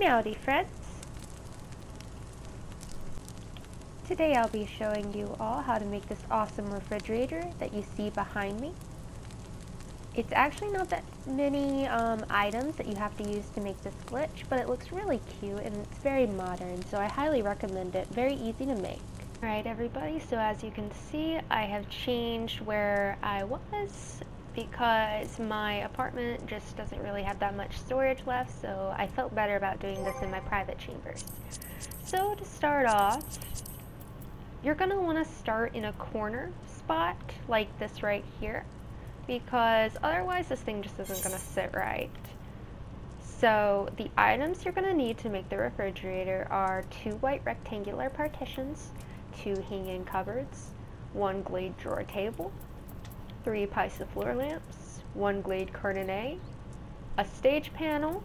Howdy friends! Today I'll be showing you all how to make this awesome refrigerator that you see behind me. It's actually not that many items that you have to use to make this glitch, but it looks really cute and it's very modern, so I highly recommend it. Very easy to make. Alright everybody, so as you can see, I have changed where I was because my apartment just doesn't really have that much storage left, so I felt better about doing this in my private chambers. So to start off, you're going to want to start in a corner spot like this right here, because otherwise this thing just isn't going to sit right. So the items you're going to need to make the refrigerator are 2 white rectangular partitions, 2 hanging cupboards, 1 glade drawer table, 3 Pisa floor lamps, 1 glade curtain a stage panel,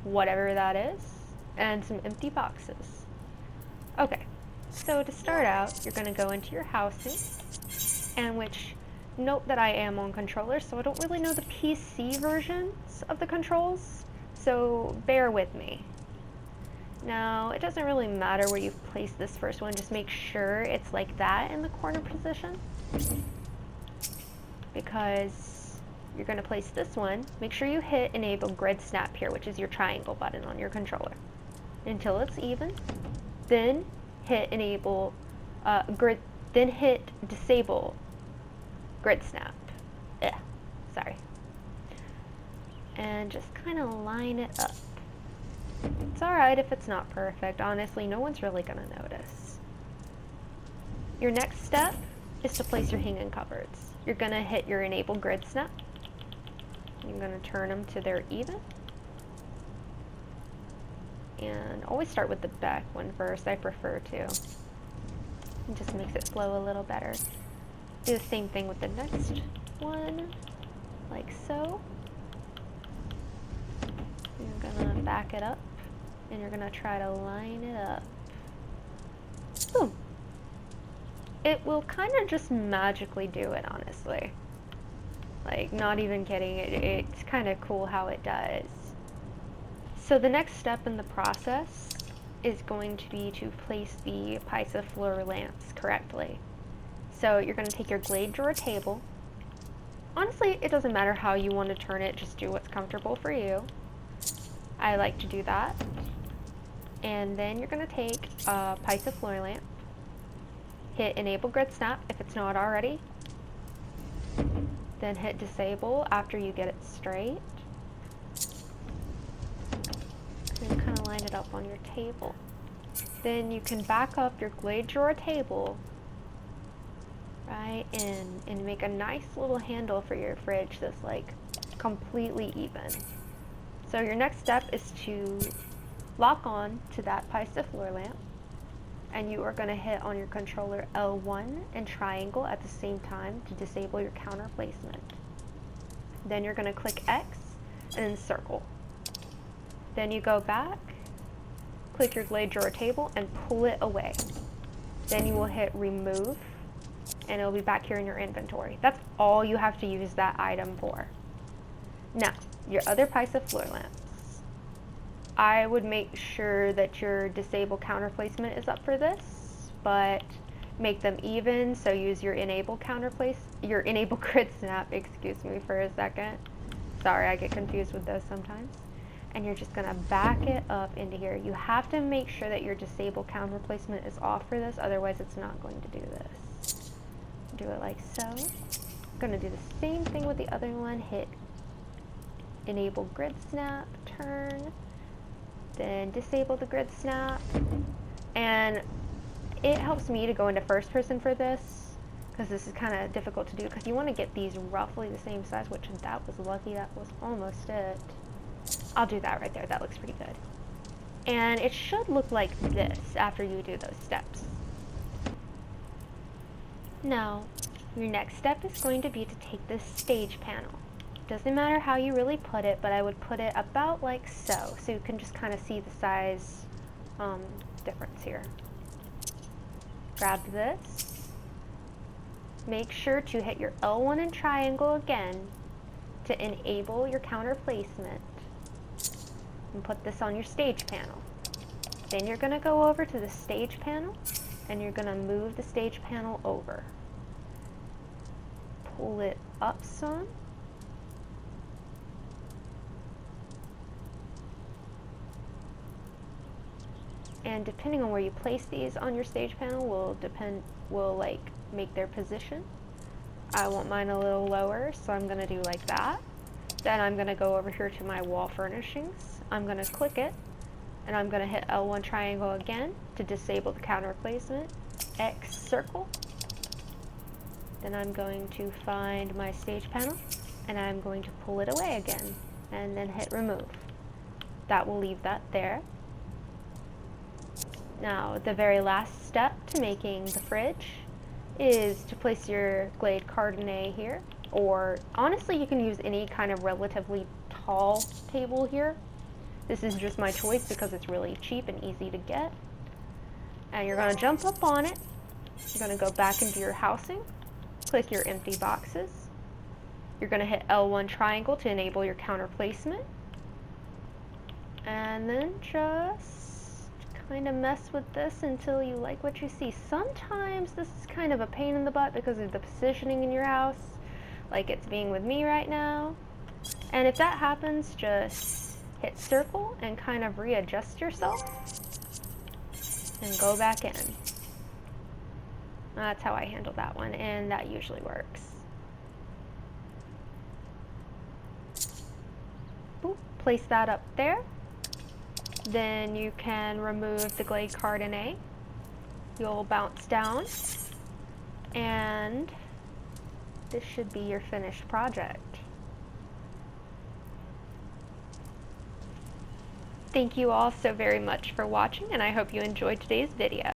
whatever that is, and some empty boxes. Okay, so to start out, you're going to go into your housing, and note that I am on controller, so I don't really know the PC versions of the controls, so bear with me. Now, it doesn't really matter where you place this first one, just make sure it's like that in the corner position, because you're going to place this one. Make sure you hit enable grid snap here, which is your triangle button on your controller, until it's even. Then hit enable then hit disable grid snap. Sorry. And just kind of line it up. It's alright if it's not perfect. Honestly, no one's really going to notice. Your next step is to place your hanging cupboards. You're going to hit your enable grid snap. You're going to turn them to their even. And always start with the back one first. I prefer to. It just makes it flow a little better. Do the same thing with the next one, like so. You're gonna back it up, and you're gonna try to line it up. Boom! It will kind of just magically do it, honestly. Like, not even kidding, it's kind of cool how it does. So the next step in the process is going to be to place the Pisa floor lamps correctly. So you're going to take your glade drawer table. Honestly, it doesn't matter how you want to turn it, just do what's comfortable for you. I like to do that. And then you're going to take a Pisa floor lamp, hit enable grid snap if it's not already, then hit disable after you get it straight. And kind of line it up on your table. Then you can back up your glade drawer table right in and make a nice little handle for your fridge that's like completely even. So your next step is to lock on to that Pisa floor lamp, and you are going to hit on your controller L1 and triangle at the same time to disable your counter placement. Then you're going to click X and then circle. Then you go back, click your glade drawer table and pull it away. Then you will hit remove and it'll be back here in your inventory. That's all you have to use that item for. Now, your other Pisa floor lamps. I would make sure that your disable counter placement is up for this, but make them even, so use your enable grid snap, excuse me for a second. Sorry, I get confused with those sometimes. And you're just going to back it up into here. You have to make sure that your disable counter placement is off for this, otherwise it's not going to do this. Do it like so. I'm going to do the same thing with the other one. Hit enable grid snap, turn, then disable the grid snap. And it helps me to go into first person for this, because this is kind of difficult to do, because you want to get these roughly the same size, which that was lucky, that was almost it. I'll do that right there, that looks pretty good. And it should look like this after you do those steps. Now, your next step is going to be to take this stage panel. Doesn't matter how you really put it, but I would put it about like so you can just kind of see the size difference here. Grab this. Make sure to hit your L1 and triangle again to enable your counter placement. and put this on your stage panel. Then you're going to go over to the stage panel and you're going to move the stage panel over. Pull it up some. And depending on where you place these on your stage panel will like make their position. I want mine a little lower, so I'm going to do like that. Then I'm going to go over here to my wall furnishings. I'm going to click it, and I'm going to hit L1 triangle again to disable the counter placement. X circle. Then I'm going to find my stage panel, and I'm going to pull it away again, and then hit remove. That will leave that there. Now, the very last step to making the fridge is to place your Glade Cardinet here, or honestly you can use any kind of relatively tall table here. This is just my choice because it's really cheap and easy to get. And you're going to jump up on it. You're going to go back into your housing, click your empty boxes. You're going to hit L1 triangle to enable your counter placement. And then just kind of mess with this until you like what you see. Sometimes this is kind of a pain in the butt because of the positioning in your house, like it's being with me right now. And if that happens, just hit circle and kind of readjust yourself and go back in. That's how I handle that one, and that usually works. Boop, place that up there. Then you can remove the Glade Cardinet. You'll bounce down, and this should be your finished project. Thank you all so very much for watching, and I hope you enjoyed today's video.